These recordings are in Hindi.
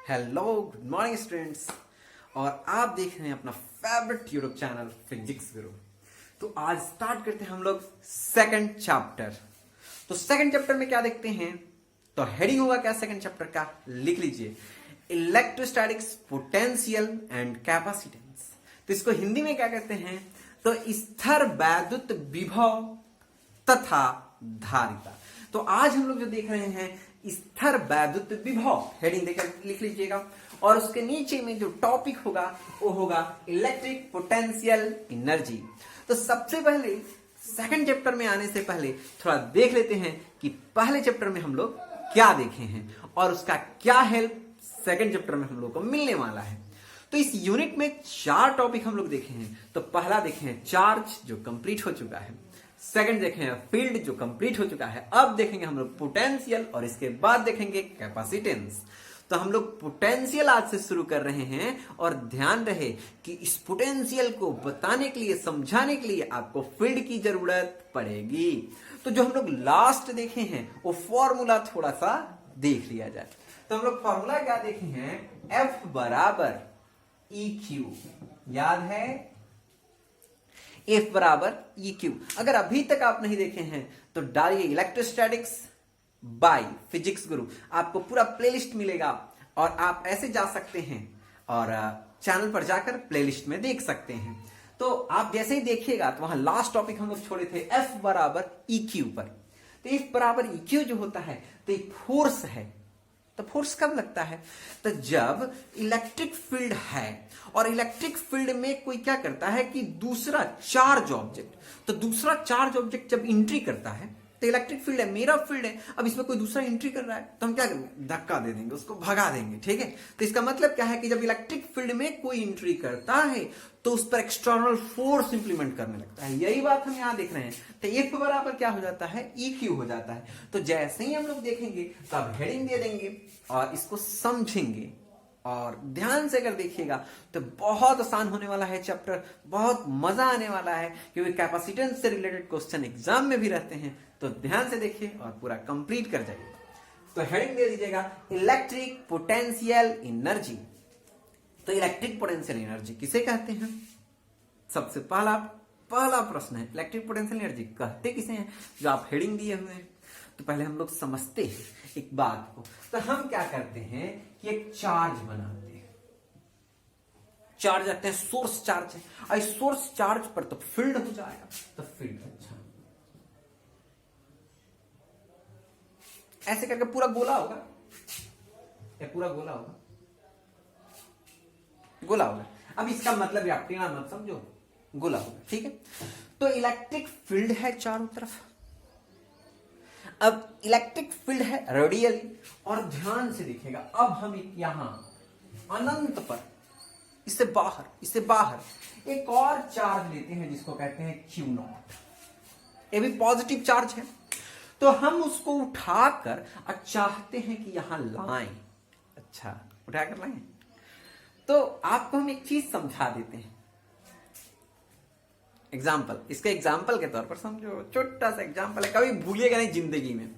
Hello good morning students. और आप देख रहे हैं अपना फेवरेट यूट्यूब चैनल फिजिक्स गुरु। तो आज स्टार्ट करते हैं हम लोग सेकंड चैप्टर। तो सेकंड चैप्टर में क्या देखते हैं, तो हेडिंग होगा क्या सेकंड चैप्टर का, लिख लीजिए इलेक्ट्रोस्टैटिक्स पोटेंशियल एंड कैपेसिटेंस। तो इसको हिंदी में क्या कहते हैं, तो स्थिर वैद्युत विभव तथा धारिता। तो आज हम लोग जो देख रहे हैं स्थिर वैद्युत विभव, हेडिंग देकर लिख लीजिएगा। और उसके नीचे में जो टॉपिक होगा वो होगा इलेक्ट्रिक पोटेंशियल एनर्जी। तो सबसे पहले सेकंड चैप्टर में आने से पहले थोड़ा देख लेते हैं कि पहले चैप्टर में हम लोग क्या देखे हैं और उसका क्या हेल्प सेकंड चैप्टर में हम लोग को मिलने वाला है। तो इस यूनिट में 4 टॉपिक हम लोग देखे हैं। तो पहला देखे हैं चार्ज जो कंप्लीट हो चुका है, सेकंड देखें फील्ड जो कंप्लीट हो चुका है, अब देखेंगे हम लोग पोटेंशियल और इसके बाद देखेंगे कैपेसिटेंस। तो हम लोग पोटेंशियल आज से शुरू कर रहे हैं और ध्यान रहे कि इस पोटेंशियल को बताने के लिए, समझाने के लिए आपको फील्ड की जरूरत पड़ेगी। तो जो हम लोग लास्ट देखे हैं वो फॉर्मूला थोड़ा सा देख लिया जाए। तो हम लोग फॉर्मूला क्या देखे हैं, F बराबर EQ, याद है F बराबर EQ। अगर अभी तक आप नहीं देखे हैं तो डालिए इलेक्ट्रोस्टैटिक्स बाय फिजिक्स गुरु, आपको पूरा प्लेलिस्ट मिलेगा और आप ऐसे जा सकते हैं और चैनल पर जाकर प्लेलिस्ट में देख सकते हैं। तो आप जैसे ही देखिएगा तो वहां लास्ट टॉपिक हम लोग छोड़े थे F बराबर EQ पर। तो F बराबर EQ जो होता है तो एक फोर्स है। तो फोर्स कब लगता है, तो जब इलेक्ट्रिक फील्ड है और इलेक्ट्रिक फील्ड में कोई क्या करता है कि दूसरा चार्ज ऑब्जेक्ट, तो दूसरा चार्ज ऑब्जेक्ट जब एंट्री करता है, तो इलेक्ट्रिक फील्ड है, मेरा फील्ड है, अब इसमें कोई दूसरा एंट्री कर रहा है तो हम क्या करेंगे, धक्का दे देंगे, उसको भगा देंगे। ठीक है, तो इसका मतलब क्या है कि जब इलेक्ट्रिक फील्ड में कोई एंट्री करता है तो उस पर एक्सटर्नल फोर्स इंप्लीमेंट करने लगता है। यही बात हम यहां देख रहे हैं। तो F बराबर क्या हो जाता है, EQ हो जाता है। तो जैसे ही हम लोग देखेंगे तो अब हेडिंग दे देंगे और इसको समझेंगे और ध्यान से अगर देखिएगा तो बहुत आसान होने वाला है चैप्टर, बहुत मजा आने वाला है क्योंकि कैपेसिटेंस से रिलेटेड क्वेश्चन एग्जाम में भी रहते हैं। तो ध्यान से देखिए और पूरा कंप्लीट कर जाइए। तो हेडिंग दे दीजिएगा इलेक्ट्रिक पोटेंशियल एनर्जी। तो इलेक्ट्रिक पोटेंशियल एनर्जी किसे कहते हैं, सबसे पहला प्रश्न है इलेक्ट्रिक पोटेंशियल एनर्जी कहते किसे हैं, जो आप हेडिंग दिए हुए हैं। तो पहले हम लोग समझते हैं एक बात को। तो हम क्या करते हैं कि एक चार्ज बनाते हैं, चार्ज रखते हैं, सोर्स चार्ज है, और इस सोर्स चार्ज पर तो फील्ड हो जाएगा। तो फील्ड अच्छा ऐसे करके पूरा गोला होगा, ये पूरा गोला होगा, गोला होगा। अब इसका मतलब आप टेढ़ा मत समझो, गोला होगा। ठीक है, तो इलेक्ट्रिक फील्ड है चारों तरफ। अब इलेक्ट्रिक फील्ड है रेडियली, और ध्यान से देखिएगा अब हम एक यहां अनंत पर, इससे बाहर एक और चार्ज लेते हैं जिसको कहते हैं Q0। ये भी पॉजिटिव चार्ज है। तो हम उसको उठाकर चाहते हैं कि यहां लाएं, अच्छा उठाकर लाएं। तो आपको हम एक चीज समझा देते हैं, एग्जाम्पल, इसके एग्जाम्पल के तौर पर समझो, छोटा सा एग्जाम्पल है, कभी भूलिएगा नहीं जिंदगी में।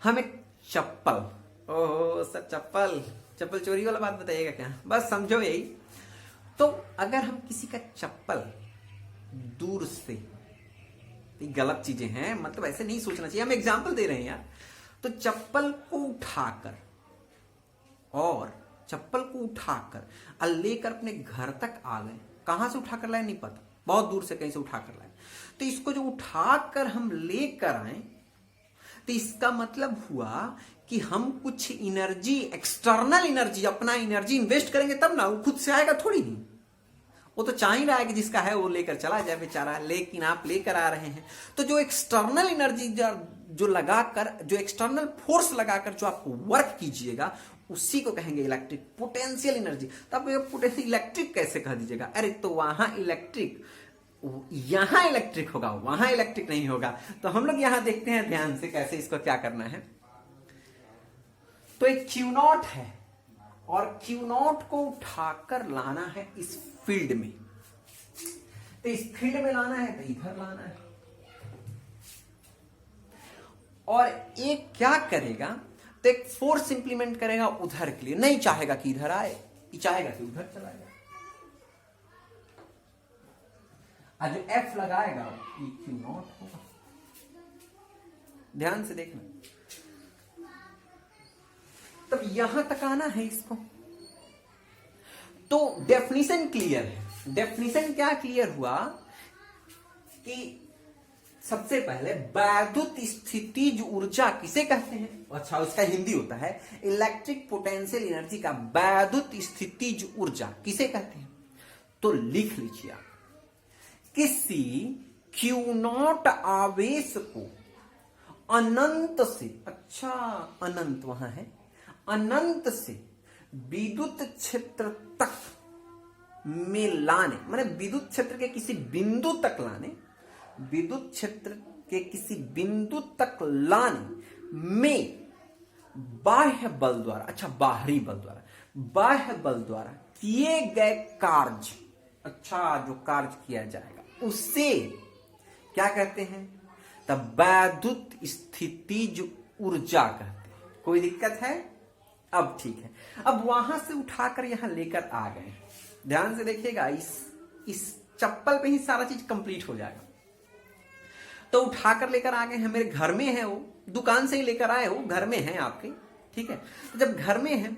हम एक चप्पल, ओहो सर चप्पल चोरी वाला बात बताइएगा क्या, बस समझो यही। तो अगर हम किसी का चप्पल दूर से, गलत चीजें हैं, मतलब ऐसे नहीं सोचना चाहिए, हम एग्जाम्पल दे रहे हैं यार। तो चप्पल को उठाकर लेकर अपने घर तक आ गए, कहां से उठाकर लाए नहीं पता, बहुत दूर से कहीं से उठाकर लाए। तो इसको जो उठाकर हम लेकर आए, तो इसका मतलब हुआ कि हम कुछ एनर्जी, एक्सटर्नल एनर्जी, अपना एनर्जी इन्वेस्ट करेंगे तब ना, वो खुद से आएगा थोड़ी नहीं। वो तो चाह ही रहा है कि जिसका है वो लेकर चला जाए बेचारा, लेकिन आप लेकर आ रहे हैं। तो जो एक्सटर्नल एनर्जी जो लगाकर, जो एक्सटर्नल फोर्स लगाकर जो आप वर्क कीजिएगा, उसी को कहेंगे इलेक्ट्रिक पोटेंशियल एनर्जी। तो आप पोटेंशियल इलेक्ट्रिक कैसे कह दीजिएगा, अरे तो वहां इलेक्ट्रिक, यहां इलेक्ट्रिक होगा, वहां इलेक्ट्रिक नहीं होगा। तो हम लोग यहां देखते हैं ध्यान से कैसे इसको क्या करना है। तो एक Q0 है और Q0 को उठाकर लाना है इस फील्ड में। तो इस फील्ड में लाना है तो इधर लाना है, और एक क्या करेगा, तो एक फोर्स इंप्लीमेंट करेगा उधर के लिए, नहीं चाहेगा कि इधर आए, चाहेगा कि उधर चला जाए। आज जो एफ लगाएगा EQ नॉट होगा। ध्यान से देखना, तब यहां तक आना है इसको। तो डेफिनेशन क्लियर है। डेफिनेशन क्या क्लियर हुआ कि सबसे पहले वैद्युत स्थितिज ऊर्जा किसे कहते हैं? अच्छा, उसका हिंदी होता है इलेक्ट्रिक पोटेंशियल एनर्जी का वैद्युत स्थितिज ऊर्जा किसे कहते हैं? तो लिख लीजिए आप, किसी Q नॉट आवेश को अनंत से, अच्छा अनंत वहां है, अनंत से विद्युत क्षेत्र तक में लाने, माने विद्युत क्षेत्र के किसी बिंदु तक लाने, विद्युत क्षेत्र के किसी बिंदु तक लाने में बाह्य बल द्वारा, अच्छा बाहरी बल द्वारा, बाह्य बल द्वारा किए गए कार्य, अच्छा जो कार्य किया जाएगा उससे क्या कहते हैं? तब वैद्युत स्थितिज ऊर्जा कहते हैं। कोई दिक्कत है? अब ठीक है। अब वहां से उठाकर यहां लेकर आ गए, ध्यान से देखिएगा, इस चप्पल पे ही सारा चीज कंप्लीट हो जाएगा। तो उठाकर लेकर आ गए हैं, मेरे घर में है वो, दुकान से ही लेकर आए हो, घर में है आपके, ठीक है। तो जब घर में है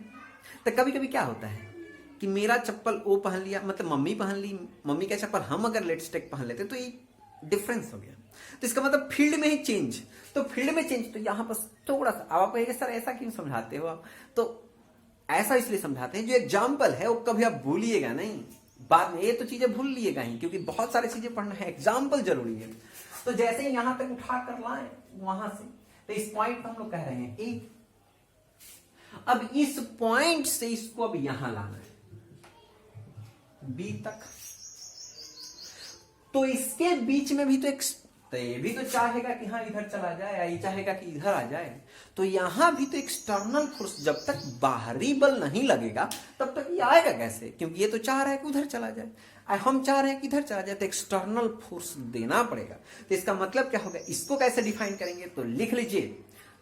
तो कभी कभी क्या होता है कि मेरा चप्पल वो पहन लिया, मतलब मम्मी पहन ली, मम्मी का चप्पल हम अगर लेटेस्ट टेक पहन लेते तो ये डिफरेंस हो गया। तो इसका मतलब फील्ड में ही चेंज, तो फील्ड में चेंज, तो यहां पर थोड़ा सा, अब आप कहेंगे सर ऐसा क्यों समझाते हो आप? तो ऐसा इसलिए समझाते हैं, जो एग्जाम्पल है वो कभी आप भूलिएगा नहीं, बाद में ये तो चीजें भूल लिएगा ही, क्योंकि बहुत सारी चीजें पढ़ना है, एग्जाम्पल जरूरी है। तो जैसे ही यहां तक उठा कर लाए वहां से, तो इस पॉइंट पर हम लोग कह रहे हैं ए। अब इस पॉइंट से इसको अब यहां लाना है बी तक, तो इसके बीच में भी तो एक, तो ये भी तो चाहेगा कि हाँ इधर चला जाए, ये चाहेगा कि इधर आ जाए, तो यहां भी तो एक्सटर्नल फोर्स, जब तक बाहरी बल नहीं लगेगा तब तक ये आएगा कैसे? क्योंकि ये तो चाह रहा है कि उधर चला जाए, हम चाह रहे हैं कि इधर चला जाए, तो एक्सटर्नल फोर्स देना पड़ेगा। तो इसका मतलब क्या होगा? इसको कैसे डिफाइन करेंगे? तो लिख लीजिए,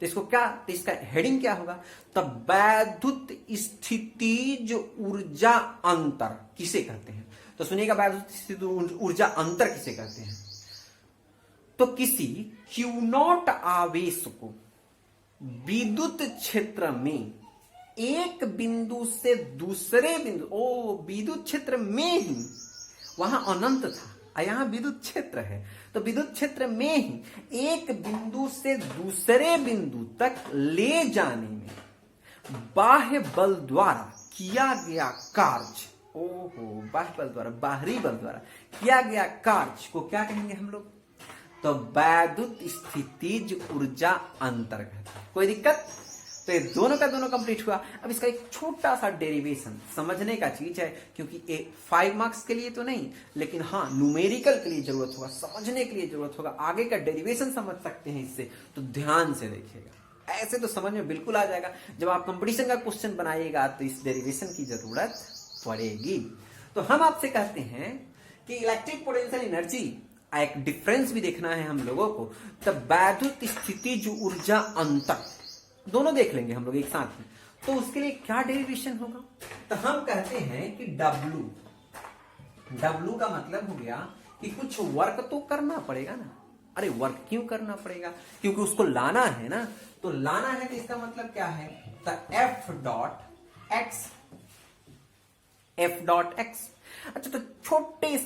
तो इसको क्या, तो इसका हेडिंग क्या होगा? तब वैद्युत स्थितिज ऊर्जा अंतर किसे कहते हैं? तो सुनिएगा, वैद्युत स्थितिज ऊर्जा अंतर किसे कहते हैं? तो किसी Q नॉट आवेश को विद्युत क्षेत्र में एक बिंदु से दूसरे बिंदु, ओ विद्युत क्षेत्र में ही, वहां अनंत था, यहां विद्युत क्षेत्र है, तो विद्युत क्षेत्र में ही एक बिंदु से दूसरे बिंदु तक ले जाने में बाह्य बल द्वारा किया गया कार्य, ओहो बाह्य बल द्वारा, बाहरी बल द्वारा किया गया कार्य को क्या कहेंगे हम लोग? तो वैद्युत स्थितिज ऊर्जा अंतर कहते हैं। कोई दिक्कत? तो ये दोनों का दोनों कंप्लीट हुआ। अब इसका एक छोटा सा डेरिवेशन समझने का चीज है, क्योंकि ये 5 मार्क्स के लिए तो नहीं, लेकिन हाँ न्यूमेरिकल के लिए जरूरत होगा, समझने के लिए जरूरत होगा, आगे का डेरिवेशन समझ सकते हैं इससे, तो ध्यान से देखिएगा। ऐसे तो समझ में बिल्कुल आ जाएगा, जब आप कंपटीशन का क्वेश्चन बनाइएगा तो इस डेरिवेशन की जरूरत पड़ेगी। तो हम आपसे कहते हैं कि इलेक्ट्रिक पोटेंशियल एनर्जी, एक डिफरेंस भी देखना है हम लोगों को, तब वैद्युत स्थितिज ऊर्जा अंतर दोनों देख लेंगे हम लोग एक साथ में। तो उसके लिए क्या डेरिवेशन होगा? तो हम कहते हैं कि W का मतलब हो गया कि कुछ वर्क तो करना पड़ेगा ना। अरे वर्क क्यों करना पड़ेगा? क्योंकि उसको लाना है ना, तो लाना है तो इसका मतलब क्या है? तो F डॉट एक्स। अच्छा, तो छोटे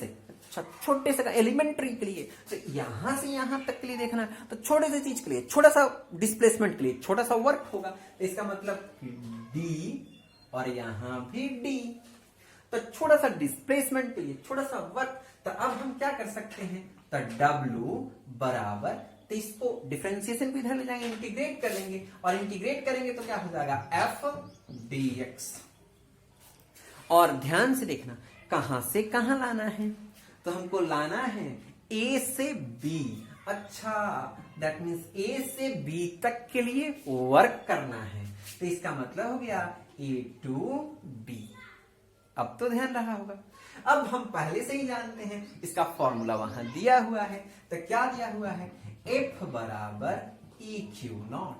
से एलिमेंट्री के लिए, तो यहां से यहां तक के लिए देखना है, तो छोटे से चीज के लिए, छोटा सा डिस्प्लेसमेंट के लिए छोटा सा वर्क होगा, तो इसका मतलब D और यहां भी D, तो छोटा सा डिस्प्लेसमेंट के लिए छोटा सा वर्क। तो अब हम क्या कर सकते हैं? तो W बराबर, तो इसको डिफरेंशिएशन भी इधर ले जाएंगे, इंटीग्रेट कर लेंगे, और इंटीग्रेट करेंगे तो क्या हो जाएगा? F dx। और ध्यान से देखना, कहां से कहां लाना है? तो हमको लाना है A से B। अच्छा, दैट मीन्स A से B तक के लिए वर्क करना है, तो इसका मतलब हो गया A to B। अब तो ध्यान रहा होगा। अब हम पहले से ही जानते हैं, इसका फॉर्मूला वहां दिया हुआ है, तो क्या दिया हुआ है? F बराबर EQ नॉट।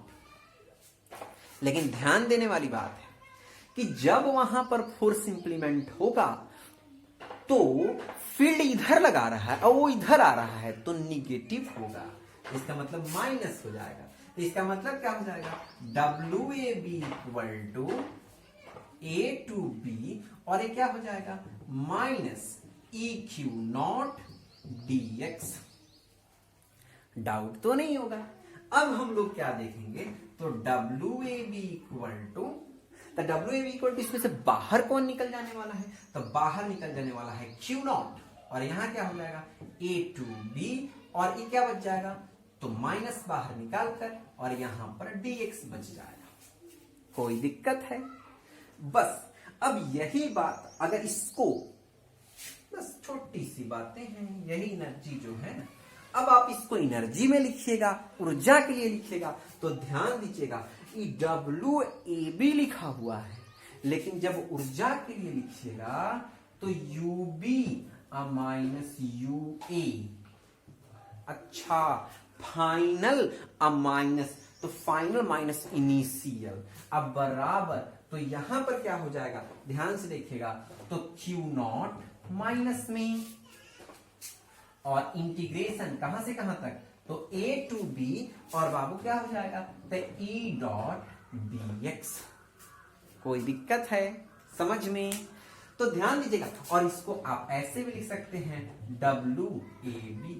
लेकिन ध्यान देने वाली बात है कि जब वहां पर फोर्स इंप्लीमेंट होगा तो फील्ड इधर लगा रहा है और वो इधर आ रहा है तो निगेटिव होगा, इसका मतलब माइनस हो जाएगा। तो इसका मतलब क्या हो जाएगा, WAB इक्वल टू A2B और ये क्या हो जाएगा minus EQ not DX। Doubt तो नहीं होगा। अब हम लोग क्या देखेंगे, तो WAB इक्वल टू, तो WAB इक्वल टू इसमें से बाहर कौन निकल जाने वाला है, तो बाहर निकल जाने वाला है Q नॉट और यहां क्या हो जाएगा A2B और ये क्या बच जाएगा, तो माइनस बाहर निकाल कर और यहां पर DX बच जाएगा। कोई दिक्कत है? बस अब यही बात अगर इसको, बस छोटी सी बातें हैं, यही एनर्जी जो है ना, अब आप इसको एनर्जी में लिखिएगा, ऊर्जा के लिए लिखिएगा, तो ध्यान दीजिएगा WAB लिखा हुआ है, लेकिन जब ऊर्जा के लिए लिखिएगा तो UB माइनस UA। अच्छा, फाइनल माइनस, तो फाइनल माइनस इनिशियल, अब बराबर, तो यहां पर क्या हो जाएगा, ध्यान से देखिएगा, तो Q नॉट माइनस में और इंटीग्रेशन कहां से कहां तक, तो A टू B और बाबू क्या हो जाएगा, तो E डॉट DX। कोई दिक्कत है समझ में? तो ध्यान दीजिएगा, और इसको आप ऐसे भी लिख सकते हैं WAB।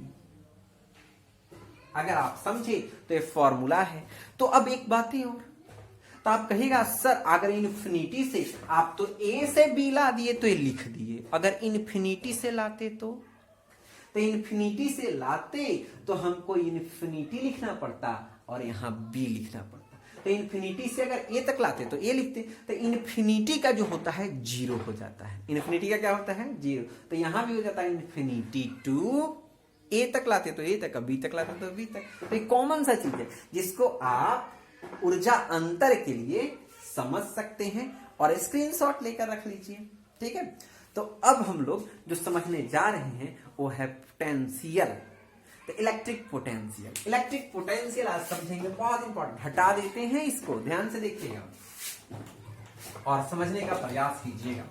अगर आप समझे तो ये फॉर्मूला है। तो अब एक बात है और, तो आप कहिएगा सर अगर इन्फिनिटी से आप तो A से B ला दिए तो ये लिख दिए, अगर इन्फिनिटी से लाते तो इन्फिनिटी से लाते तो हमको इन्फिनिटी लिखना पड़ता और यहां B लिखना पड़ता। तो इन्फिनिटी से अगर A तक लाते तो A लिखते, तो इन्फिनिटी का जो होता है 0 हो जाता है। इन्फिनिटी का क्या होता है 0, तो यहां भी हो जाता है इन्फिनिटी टू A तक लाते तो A तक, B तक लाते तो B तक। तो एक कॉमन सा चीज है जिसको आप ऊर्जा अंतर के लिए समझ सकते हैं और स्क्रीनशॉट लेकर रख लीजिए, ठीक है। तो अब हम लोग जो समझने जा रहे हैं वो है पोटेंशियल, तो इलेक्ट्रिक पोटेंशियल। इलेक्ट्रिक पोटेंशियल आज समझेंगे, बहुत इंपॉर्टेंट। हटा देते हैं इसको, ध्यान से देखिएगा और समझने का प्रयास कीजिएगा।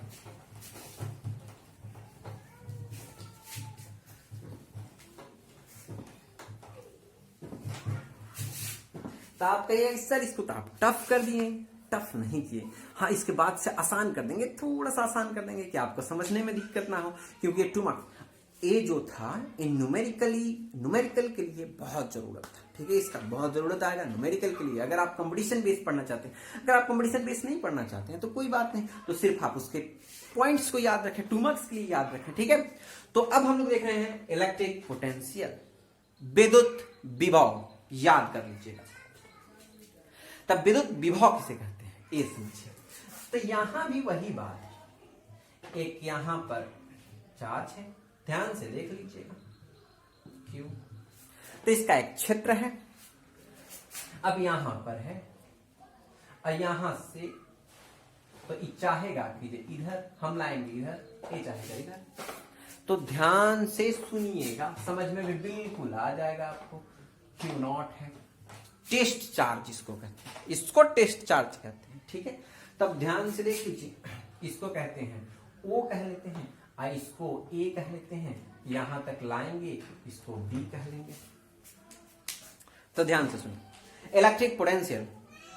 तो आप कहिए सर इसको तो आप टफ कर दिए, टफ नहीं किए। हाँ, इसके बाद से आसान कर देंगे, थोड़ा सा आसान कर देंगे कि आपको समझने में दिक्कत ना हो, क्योंकि 2 मार्क्स ए जो था ये न्यूमेरिकल के लिए बहुत जरूरत था, ठीक है। इसका बहुत जरूरत आएगा न्यूमेरिकल के लिए। अगर आप कंपटीशन बेस पढ़ना चाहते हैं, अगर आप कंपटीशन बेस नहीं पढ़ना चाहते हैं तो कोई बात नहीं, तो सिर्फ आप उसके पॉइंट्स को याद रखें, 2 मार्क्स के लिए याद रखें, ठीक है। तो अब हम लोग देख रहे हैं इलेक्ट्रिक पोटेंशियल, विद्युत विभव, याद कर लीजिएगा। तब विद्युत विभव किसे कहते हैं ये समझिए। तो यहां भी वही बात है, एक यहां पर चार्ज है, ध्यान से देख लीजिएगा क्यों, तो इसका एक क्षेत्र है, अब यहां पर है और यहां से तो चाहेगा कि इधर हम लाएंगे, इधर ये चाहेगा इधर। तो ध्यान से सुनिएगा, समझ में भी बिल्कुल आ जाएगा आपको। क्यू नॉट है, टेस्ट चार्ज इसको कहते हैं, इसको टेस्ट चार्ज कहते हैं, ठीक है। तब ध्यान से देख लीजिए, इसको कहते हैं O कह लेते हैं, इसको A कह लेते हैं, यहां तक लाएंगे इसको B कह लेंगे। तो ध्यान से सुनिए, इलेक्ट्रिक पोटेंशियल,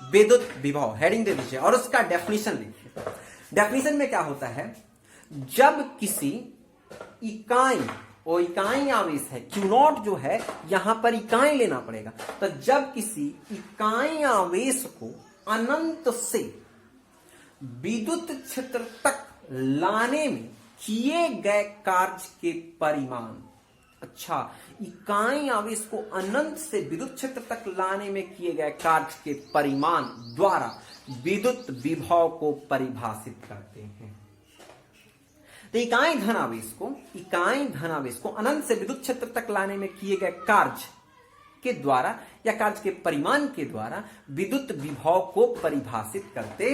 विद्युत विभव, हेडिंग दे दीजिए और उसका डेफिनेशन लिखिए। डेफिनेशन में क्या होता है, जब किसी इकाई, वो इकाई आवेश है Q नॉट जो है, यहां पर इकाई लेना पड़ेगा। तो जब किसी इकाई आवेश को अनंत से विद्युत क्षेत्र तक लाने में किए गए कार्य के परिमाण, अच्छा, इकाई आवेश को अनंत से विद्युत क्षेत्र तक लाने में किए गए कार्य के परिमाण द्वारा विद्युत विभव को परिभाषित करते हैं। तो इकाई धनावेश को अनंत से विद्युत क्षेत्र तक लाने में किए गए कार्य के द्वारा या कार्य के परिमाण के द्वारा विद्युत विभव को परिभाषित करते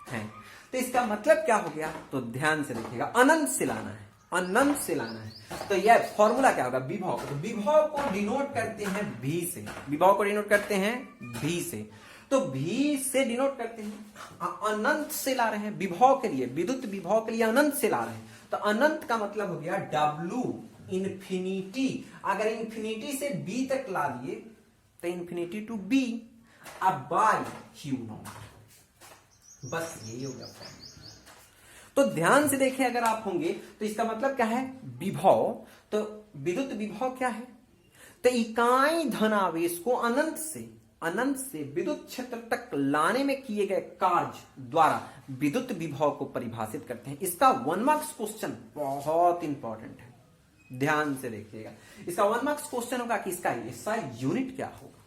हैं। तो इसका मतलब क्या हो गया, तो ध्यान से देखिएगा, अनंत से लाना है, अनंत से लाना है। तो यह फॉर्मूला क्या होगा, विभव, तो विभव को डिनोट करते हैं V से, विभव को डिनोट करते हैं V से। तो भी से डिनोट करते हैं, अनंत से ला रहे हैं विभव के लिए, विद्युत विभव के लिए अनंत से ला रहे हैं, तो अनंत का मतलब हो गया W इंफिनिटी। अगर इंफिनिटी से B तक ला दिए तो इंफिनिटी टू B, अब बाय Q नॉट, बस यही हो गया। तो ध्यान से देखें, अगर आप होंगे तो इसका मतलब क्या है, विभव, तो विद्युत विभव क्या है, तो इकाई धनावेश को अनंत से विद्युत क्षेत्र तक लाने में किए गए कार्य द्वारा विद्युत विभव को परिभाषित करते हैं। इसका 1 मार्क्स क्वेश्चन बहुत इंपॉर्टेंट है, ध्यान से देखिएगा। इसका 1 मार्क्स क्वेश्चन होगा कि इसका यूनिट क्या होगा,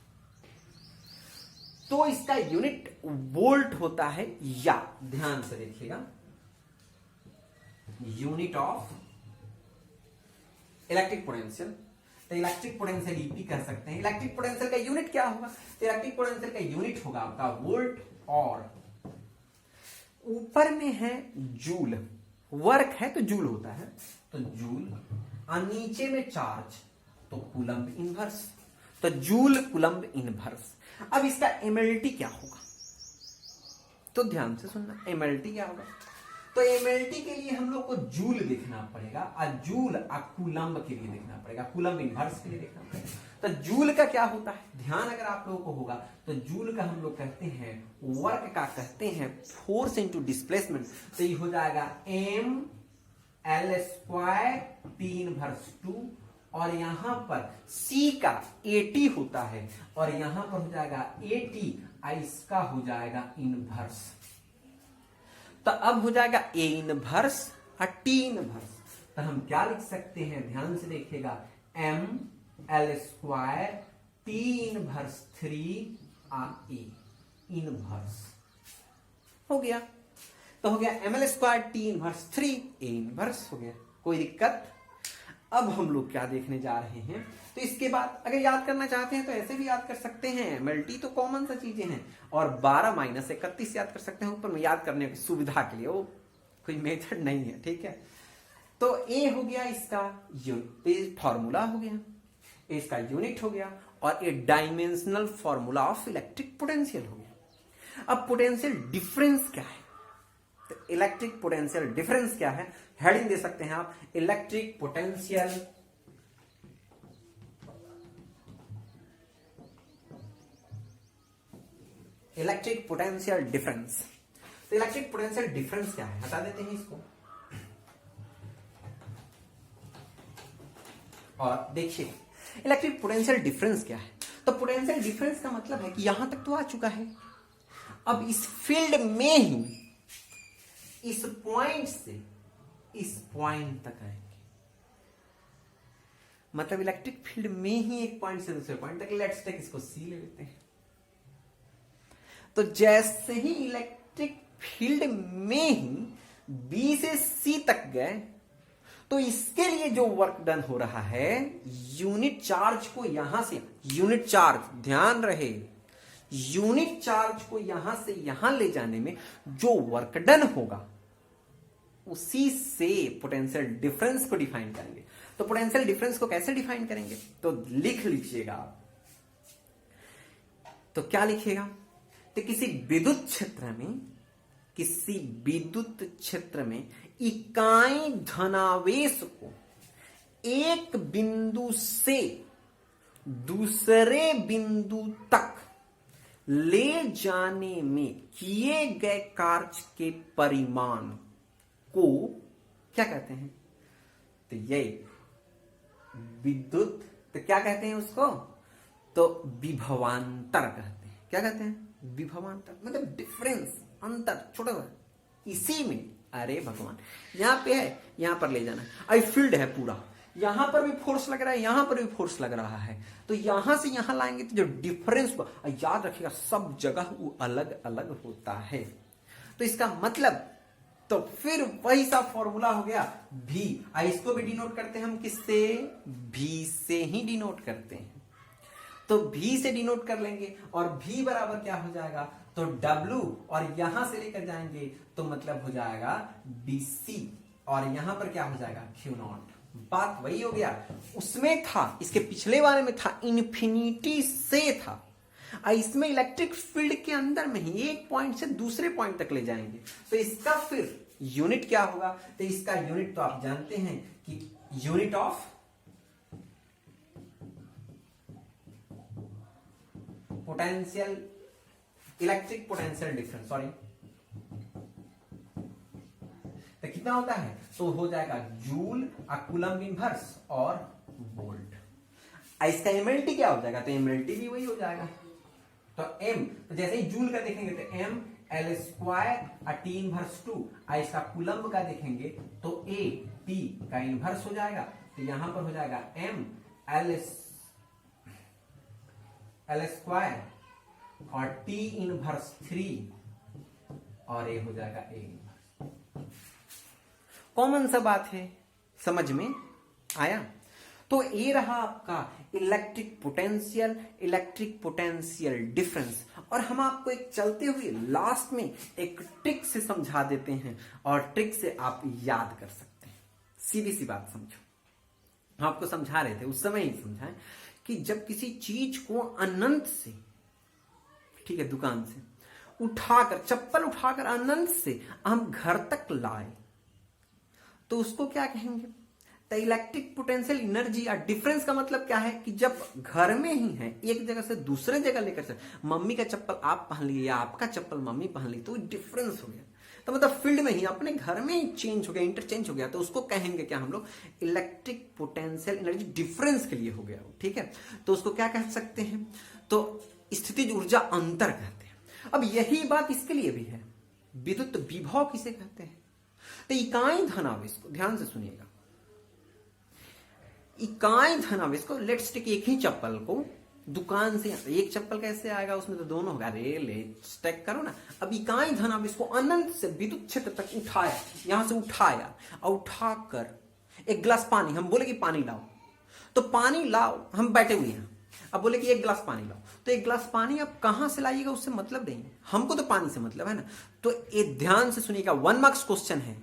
तो इसका यूनिट वोल्ट होता है, या ध्यान से देखिएगा, यूनिट ऑफ इलेक्ट्रिक पोटेंशियल, तो इलेक्ट्रिक पोटेंशियल ईपी कह सकते हैं। इलेक्ट्रिक पोटेंशियल का यूनिट क्या होगा, तो इलेक्ट्रिक पोटेंशियल का यूनिट होगा आपका वोल्ट, और ऊपर में है जूल, वर्क है तो जूल होता है, तो जूल, और नीचे में चार्ज तो कूलम्ब इनवर्स, तो जूल कूलम्ब इनवर्स। अब इसका एमएलटी क्या होगा, तो ध्यान से सुनना, एमएलटी क्या होगा, तो एमएलटी के लिए हम लोग को जूल देखना पड़ेगा, और जूल कूलम्ब के लिए देखना पड़ेगा, कूलम्ब इनवर्स के लिए देखना पड़ेगा। तो जूल का क्या होता है, ध्यान अगर आप लोगों को होगा, तो जूल का हम लोग कहते हैं, वर्क का कहते हैं फोर्स इनटू डिस्प्लेसमेंट, तो ये हो जाएगा m L square P inverse 2, और यहां पर C का AT होता है, और यहां पर हो जाएगा AT, इसका हो जाएगा इनवर्स, तो अब हो जाएगा A इनवर्स और T इनवर्स, तो हम क्या लिख सकते हैं, ध्यान से देखिएगा, m L square T inverse 3 A inverse हो गया, तो हो गया ml square T inverse 3 A inverse हो गया। कोई दिक्कत? अब हम लोग क्या देखने जा रहे हैं, तो इसके बाद अगर याद करना चाहते हैं तो ऐसे भी याद कर सकते हैं, एमएलटी तो कॉमन सा चीजें हैं, और 12 माइनस 31 याद कर सकते हैं ऊपर में, याद करने की सुविधा के लिए, वो कोई मेथड नहीं है, ठीक है। तो ए हो गया इसका फॉर्मूला हो गया, ए इसका यूनिट हो गया, और a dimensional formula of electric potential हो गया। अब पोटेंशियल डिफरेंस क्या है, तो इलेक्ट्रिक पोटेंशियल डिफरेंस क्या है, हेडिंग दे सकते हैं आप, इलेक्ट्रिक पोटेंशियल डिफरेंस। तो इलेक्ट्रिक पोटेंशियल डिफरेंस क्या है, बता देते हैं इसको, और देखिए इलेक्ट्रिक पोटेंशियल डिफरेंस क्या है। तो पोटेंशियल डिफरेंस का मतलब है कि यहां तक तो आ चुका है, अब इस फील्ड में ही इस पॉइंट से इस पॉइंट तक आएंगे, मतलब इलेक्ट्रिक फील्ड में ही एक पॉइंट से दूसरे पॉइंट तक, लेट्स टेक इसको सी ले लेते हैं। तो जैसे ही इलेक्ट्रिक फील्ड में ही बी से सी तक गए, तो इसके लिए जो वर्क डन हो रहा है, यूनिट चार्ज को यहां से, यूनिट चार्ज ध्यान रहे, यूनिट चार्ज को यहां से यहां ले जाने में जो वर्क डन होगा, उसी से पोटेंशियल डिफरेंस को डिफाइन करेंगे। तो पोटेंशियल डिफरेंस को कैसे डिफाइन करेंगे, तो लिख लीजिएगा आप, तो क्या लिखेगा, तो किसी विद्युत क्षेत्र में इकाई धनावेश को एक बिंदु से दूसरे बिंदु तक ले जाने में किए गए कार्य के परिमाण को क्या कहते हैं, तो ये विद्युत, तो क्या कहते हैं उसको, तो विभवांतर कहते हैं। क्या कहते हैं, विभवांतर, मतलब डिफरेंस, अंतर, छोटा सा, इसी में, अरे भगवान, यहां पे है, यहां पर ले जाना है, आई फील्ड है पूरा, यहां पर भी फोर्स लग रहा है, यहां पर भी फोर्स लग रहा है, तो यहां से यहां लाएंगे तो जो डिफरेंस को, याद रखिएगा सब जगह वो अलग अलग होता है। तो इसका मतलब, तो फिर वही सा फॉर्मूला हो गया भी, इसको भी डिनोट करते हैं हम किससे, भी से ही डिनोट करते हैं, तो भी से डिनोट कर लेंगे, और भी बराबर क्या हो जाएगा, तो W, और यहां से लेकर जाएंगे तो मतलब हो जाएगा BC, और यहां पर क्या हो जाएगा, Q0। बात वही हो गया, उसमें था, इसके पिछले वाले में था इन्फिनिटी से था, इसमें इलेक्ट्रिक फील्ड के अंदर में ही एक पॉइंट से दूसरे पॉइंट तक ले जाएंगे, तो इसका फिर यूनिट क्या होगा? तो इसका यूनिट तो आप जानते हैं कि unit of potential, electric potential difference, sorry, तो कितना होता है? तो हो जाएगा जूल, कूलम्ब इनवर्स और वोल्ट। इसका एमएलटी क्या हो जाएगा? तो एमएलटी भी वही हो जाएगा। तो एम, तो जैसे ही जूल का देखेंगे तो M L square T inverse 2, इसका कूलम्ब का देखेंगे तो ए टी का इनवर्स हो जाएगा। तो यहां पर हो जाएगा एम एल स्क्वायर और टी इनवर्स 3 और ए हो जाएगा ए इनवर्स। कॉमन सा बात है, समझ में आया? तो ये रहा आपका इलेक्ट्रिक पोटेंशियल डिफरेंस। और हम आपको एक चलते हुए लास्ट में एक ट्रिक से समझा देते हैं और ट्रिक से आप याद कर सकते हैं। सीधी सी बात समझो, हम आपको समझा रहे थे, उस समय ही समझाएं कि जब किसी चीज को अनंत से, ठीक है, दुकान से उठाकर, चप्पल उठाकर अनंत से हम घर तक लाए तो उसको क्या कहेंगे? तो इलेक्ट्रिक पोटेंशियल एनर्जी या डिफरेंस का मतलब क्या है कि जब घर में ही है, एक जगह से दूसरे जगह लेकर चल, मम्मी का चप्पल आप पहन लिए या आपका चप्पल मम्मी पहन ली, तो डिफरेंस हो गया। तो मतलब फील्ड में ही, अपने घर में ही चेंज हो गया, इंटरचेंज हो गया, तो उसको कहेंगे क्या हम लोग? इलेक्ट्रिक पोटेंशियल एनर्जी डिफरेंस के लिए हो गया, ठीक है। तो उसको क्या कह सकते हैं? तो स्थितिज ऊर्जा अंतर कहते हैं। अब यही बात इसके लिए भी है, विद्युत विभव किसे कहते हैं? तो इकाई धनावेश को ध्यान से सुनिएगा, इकाई धनावेश को, लेट्स टेक एक ही चप्पल को दुकान से, एक चप्पल कैसे आएगा? उसमें तो दोनों होगा, लेट्स टेक करो ना। अब इकाई धनावेश को अनंत से विद्युत क्षेत्र तक उठाया, यहां से उठाया और उठाकर एक गिलास पानी, हम बोले कि पानी लाओ, तो पानी लाओ, हम बैठे हुए हैं, अब बोले कि एक गिलास पानी लाओ, तो एक गिलास पानी आप कहां से लाइएगा उससे मतलब नहीं, हमको तो पानी से मतलब है ना। तो ये ध्यान से सुनिएगा, 1 मार्क्स क्वेश्चन है,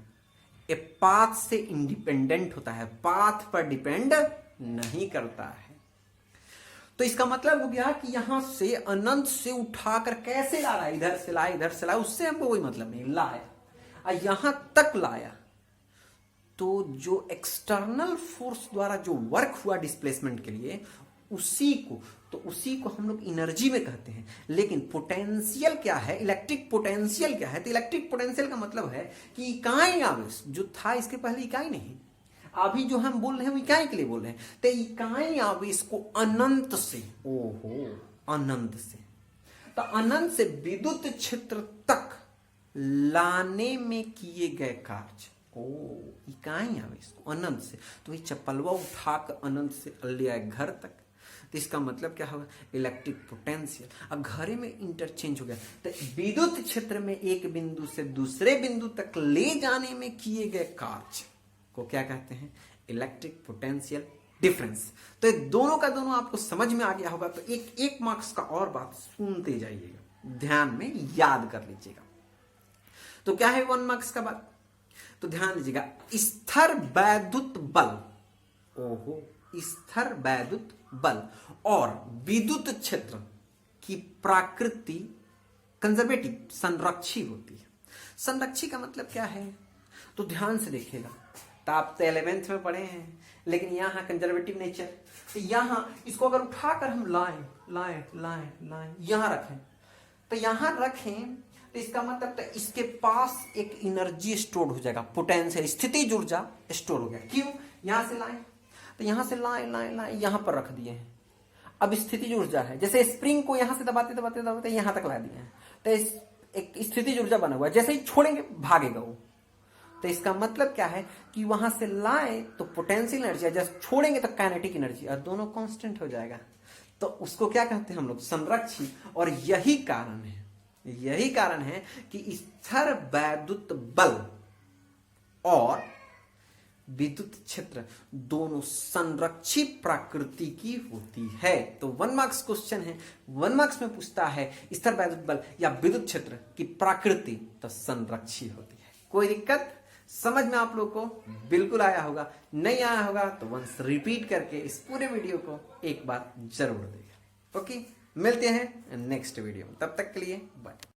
ये पाथ से इंडिपेंडेंट होता है, पाथ पर डिपेंड नहीं करता है। तो इसका मतलब हो गया कि यहां से अनंत से उठाकर कैसे ला रहा है, इधर से लाया, इधर से लाया, उससे हमको कोई मतलब नहीं, लाया यहां तक लाया, तो जो एक्सटर्नल फोर्स द्वारा जो वर्क हुआ डिस्प्लेसमेंट के लिए, उसी को हम लोग एनर्जी में कहते हैं। लेकिन पोटेंशियल क्या है, इलेक्ट्रिक पोटेंशियल क्या है? तो इलेक्ट्रिक पोटेंशियल का मतलब है कि इकाई आवेश जो था, इसके पहले इकाई नहीं, अभी जो हम बोल रहे हैं वो इकाई के लिए बोल रहे हैं। तो इकाई आवेश को अनंत से, अनंत से, तो अनंत से विद्युत क्षेत्र तक लाने में किए गए कार्य, इकाई आवेश को अनंत से, तो ये चप्पलवा उठाकर अनंत से ले आए घर तक, तो इसका मतलब क्या होगा? Electric potential. अब घरे में इंटरचेंज हो गया, तो विद्युत क्षेत्र में एक बिंदु से दूसरे बिंदु तक ले जाने में किए गए कार्य को क्या कहते हैं? Electric potential difference. तो ये दोनों का दोनों आपको समझ में आ गया होगा। तो एक मार्क्स का और बात सुनते जाइएगा, ध्यान में याद कर लीजिएगा। तो क्या है 1 मार्क्स का बात? तो ध्यान दीजिएगा, स्थिर वैद्युत बल, स्थिर वैद्युत बल और विद्युत क्षेत्र की प्रकृति कंजर्वेटिव, संरक्षी होती है। संरक्षी का मतलब क्या है? तो ध्यान से देखिएगा, तो आप तो 11th में पढ़े हैं, लेकिन यहाँ कंजर्वेटिव नेचर, तो यहाँ इसको अगर उठाकर हम लाएं यहाँ रखें, तो यहाँ रखें, तो इसका मतलब तो इसके पास एक एनर्जी स्टोर हो जाएगा, पोटेंशियल, स्थितिज ऊर्जा स्टोर हो गया। क्यों? यहां से लाएं, तो यहां से लाएं यहां पर रख दिए हैं, अब स्थितिज ऊर्जा है, जैसे स्प्रिंग को यहां से दबाते यहां तक ला दिए हैं, तो एक स्थितिज ऊर्जा बना हुआ है, जैसे ही छोड़ेंगे भागेगा वो। तो इसका मतलब क्या है कि वहां से लाए तो पोटेंशियल एनर्जी, जैसे छोड़ेंगे तो काइनेटिक एनर्जी, और दोनों कांस्टेंट हो जाएगा। तो उसको क्या कहते हैं हम लोग? संरक्षी। और यही कारण है कि स्थिर वैद्युत बल और विद्युत क्षेत्र दोनों संरक्षी प्रकृति की होती है। तो 1 मार्क्स क्वेश्चन है, 1 मार्क्स में पूछता है स्थिर वैद्युत बल या विद्युत क्षेत्र की प्रकृति तो संरक्षी होती है। कोई दिक्कत? समझ में आप लोग को बिल्कुल आया होगा। नहीं आया होगा तो वंस रिपीट करके इस पूरे वीडियो को एक बार जरूर देखिए। ओके। मिलते हैं नेक्स्ट वीडियो में, तब तक के लिए बाय।